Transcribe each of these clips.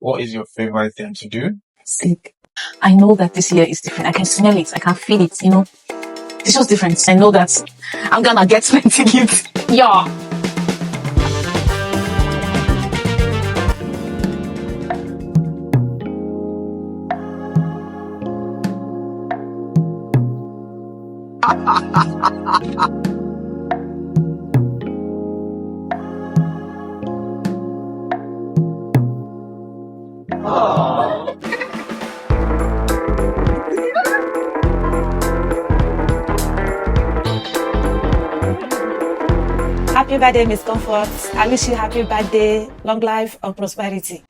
What is your favorite thing to do? Sleep. I know that this year is different. I can smell it. I can feel it, It's just different. I know that I'm gonna get plenty gifts. Yeah. Happy birthday, Miss Comfort. I wish you happy birthday, long life and prosperity.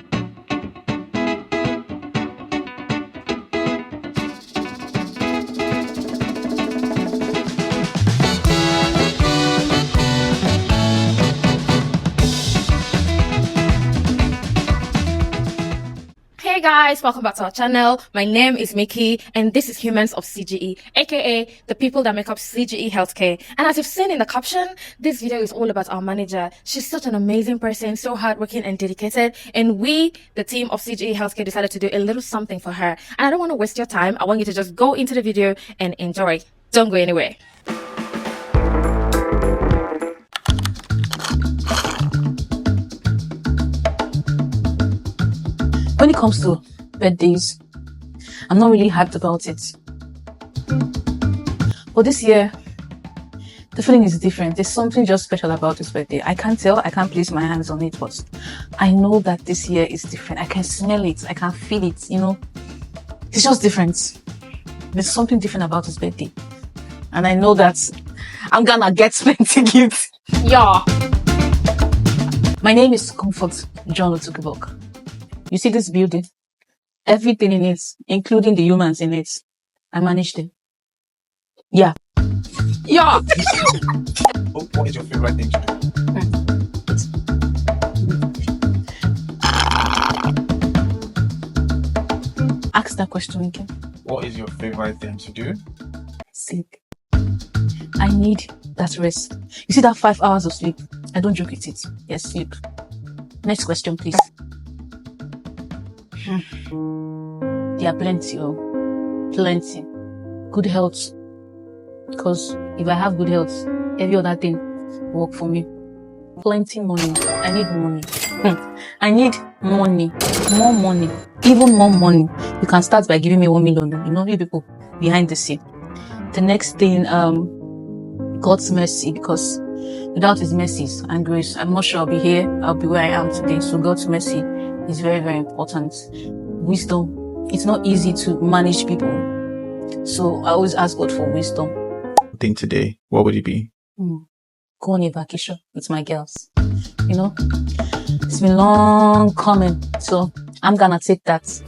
Hey guys, welcome back to our channel. My name is Mickey and this is Humans of CGE, aka the people that make up CGE Healthcare. And as you've seen in the caption, this video is all about our manager. She's such an amazing person, so hardworking and dedicated, and we, the team of CGE Healthcare, decided to do a little something for her. And I don't want to waste your time. I want you to just go into the video and enjoy. Don't go anywhere. When it comes to birthdays, I'm not really hyped about it. But this year, the feeling is different. There's something just special about this birthday. I can't place my hands on it, but I know that this year is different. I can smell it. I can feel it, It's just different. There's something different about this birthday. And I know that I'm gonna get plenty gifts. Yeah. My name is Comfort John Utukubok. You see this building? Everything in it, including the humans in it, I managed them. Yeah. Yeah. What is your favorite thing to do? Ask that question again. What is your favorite thing to do? Sleep. I need that rest. You see that 5 hours of sleep? I don't joke with it. Yes, sleep. Next question, please. There are plenty. Good health. Because if I have good health, every other thing will work for me. Plenty money. I need money. I need money. More money. Even more money. You can start by giving me 1 million. You people behind the scene. The next thing, God's mercy, because without His mercies and grace, I'm not sure I'll be here. I'll be where I am today. So God's mercy is very, very important. Wisdom. It's not easy to manage people. So I always ask God for wisdom. Thing today, what would it be? Go on a vacation with my girls. It's been long coming. So I'm gonna take that.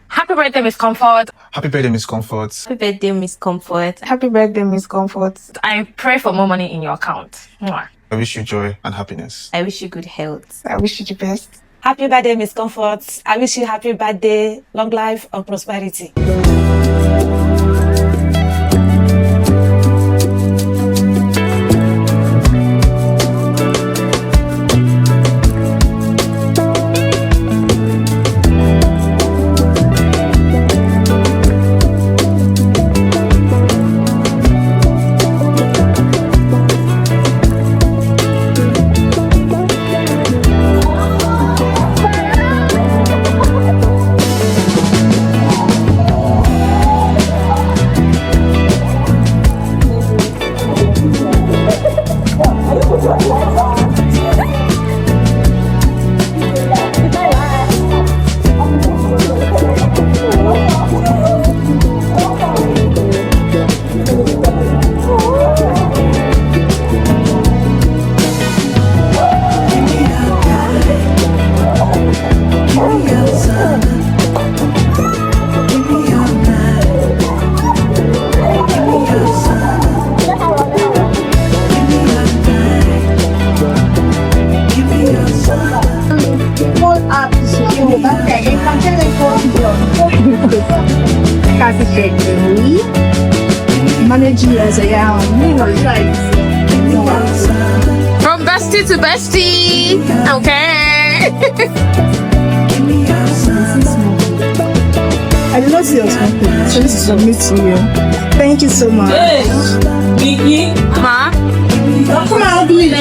Happy birthday, Miss Comfort. Happy birthday, Miss Comfort. Happy birthday, Miss Comfort. Happy birthday, Miss Comfort. I pray for more money in your account. Mwah. I wish you joy and happiness. I wish you good health. I wish you the best. Happy birthday, Miss Comfort. I wish you happy birthday, long life and prosperity. happy birthday. Managing you as I am. From bestie to bestie. Okay. I did not see your something, so this is submit to you. Thank you so much. Ma? Come on, do it,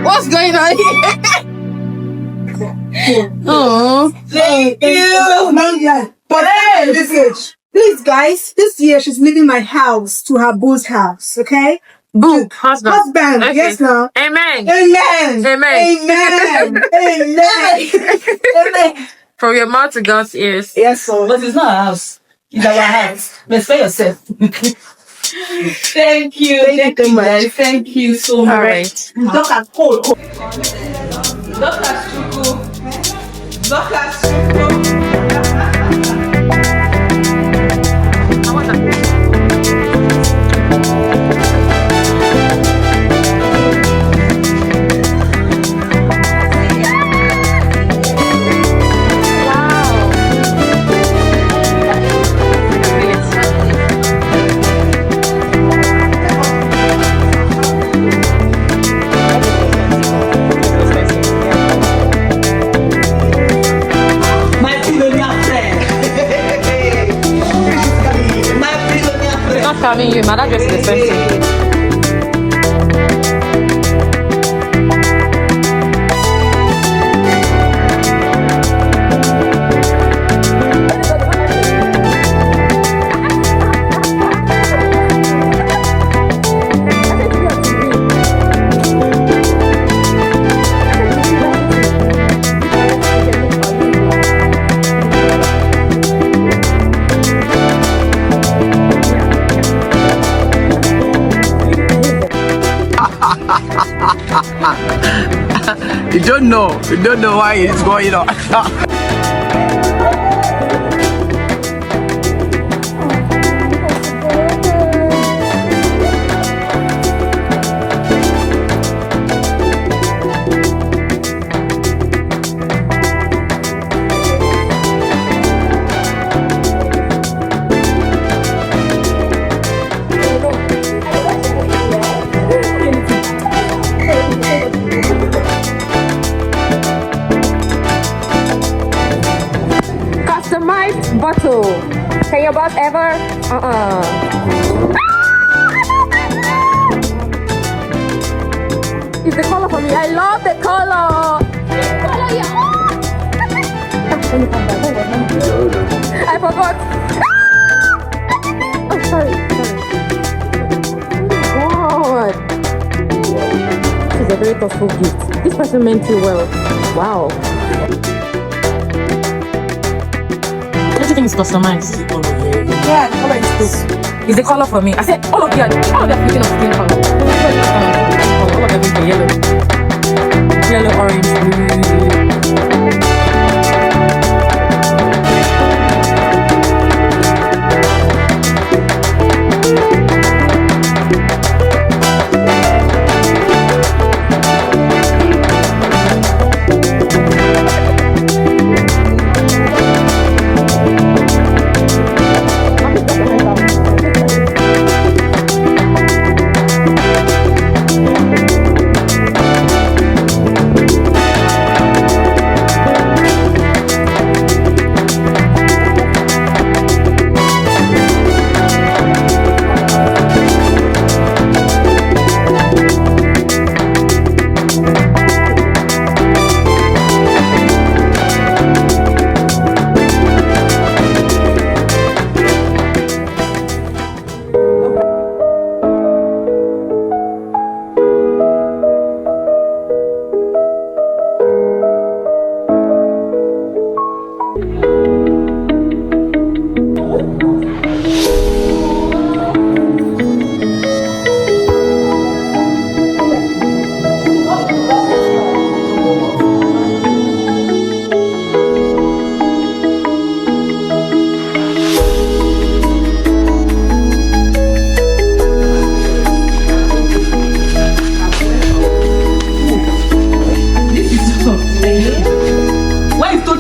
What's going on here? Oh. Thank you. But hey, this age. Please, guys, this year she's leaving my house to her boo's house, okay? Boo, husband. Husband, Okay. yes, now. Amen. Amen. Amen. Amen. Amen. Amen. From your mouth to God's ears. Yes, sir. But it's not our house. It's our house. Respect yourself. Thank you. Thank you so much. Guys. Thank you so much. All right. Look at cold. Dr. Chuku. Dr. Chuku. My billionaire friend. My billionaire friend. Not having you, my address is expensive. You don't know why it's going on. Customized bottle. Can your boss ever? It's the color for me. I love the color. I forgot. Oh, sorry. God. This is a very thoughtful gift. This person meant you well. Wow. Everything is customized. Yeah, the color is this. Is the color for me? I said all of them thinking of skin color. All of them is yellow. Yellow, orange, blue.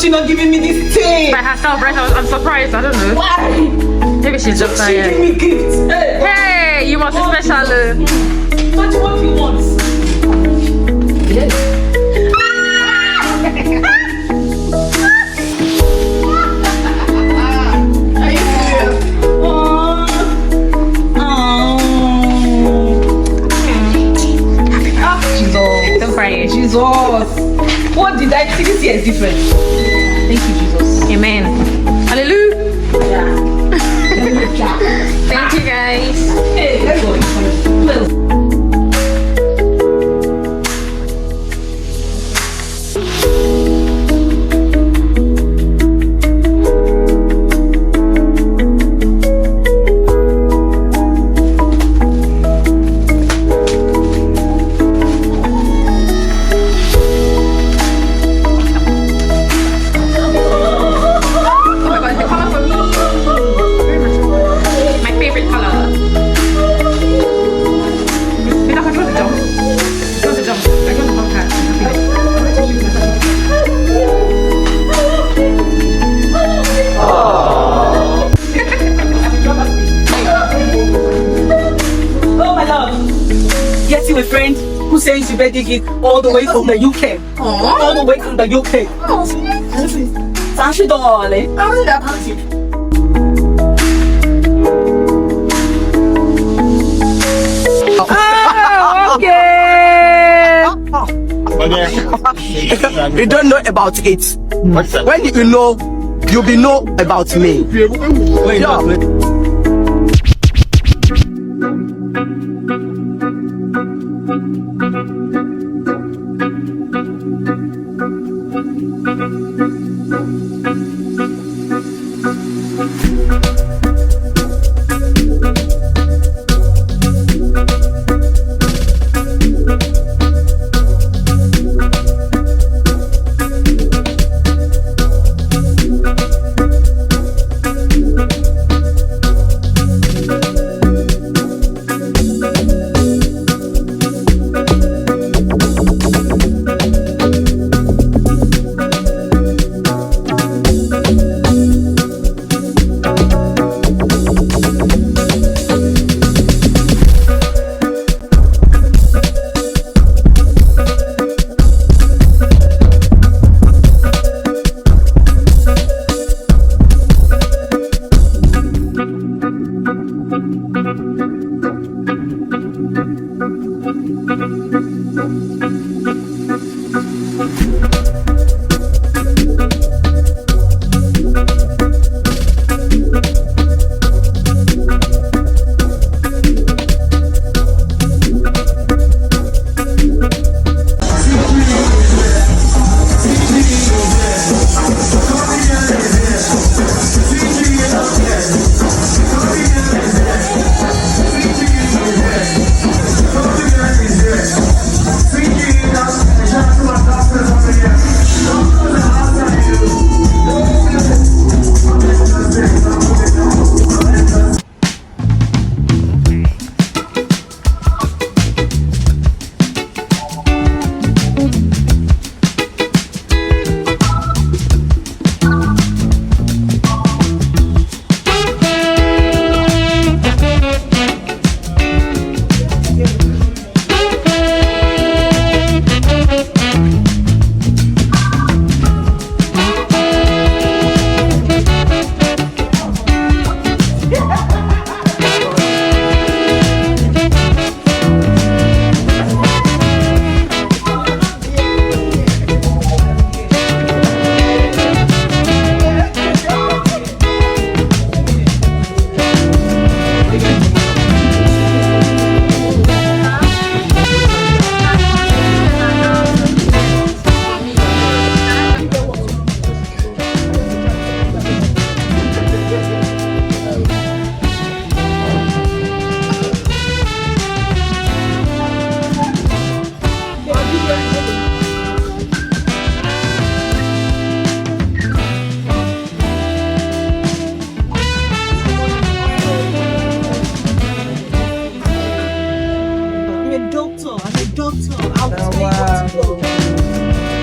she not giving me this thing? By herself, right? I'm surprised. I don't know. Why? Maybe she's just She tired. give me gifts. Hey, Hey, you must be special. what you want? Yes. Are you serious? Jesus. Don't cry. Jesus. What did I see? This year is different. Thank you, Jesus. Amen. Hallelujah. Thank you, guys. Hey, let's go. Let's go. Oh my god, the color for me. Very much. My favorite color. Wait, I want to jump. I want to jump. I want to bump that. Oh, my love. Get you a friend who sends you birthday gift all the way from the UK. All the way from the UK. $30. How is that? You don't know about it. When you know, you'll be know about me. Yeah.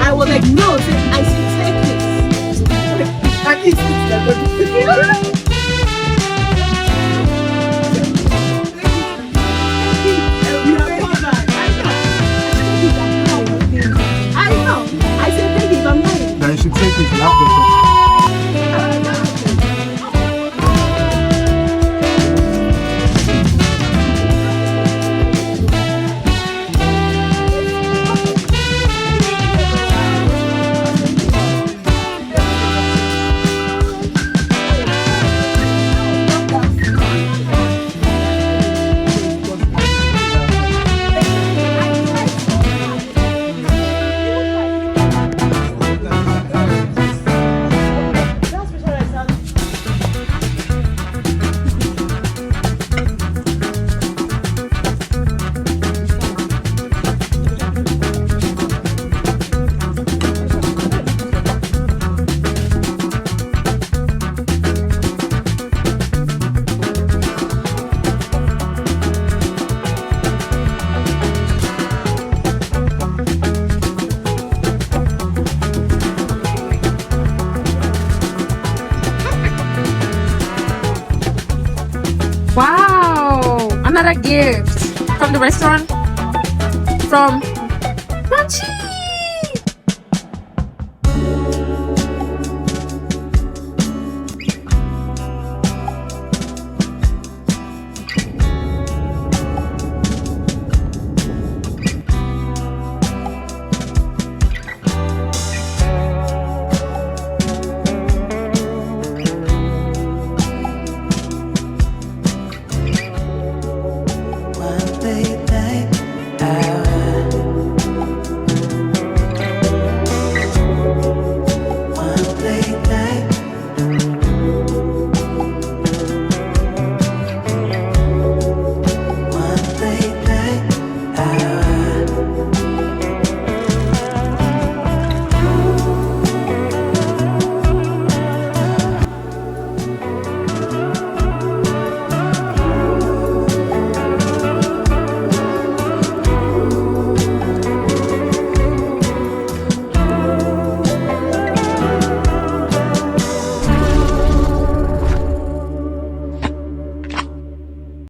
I was like, no, I should take it. Then you should take it. You have the Wow, another gift from the restaurant from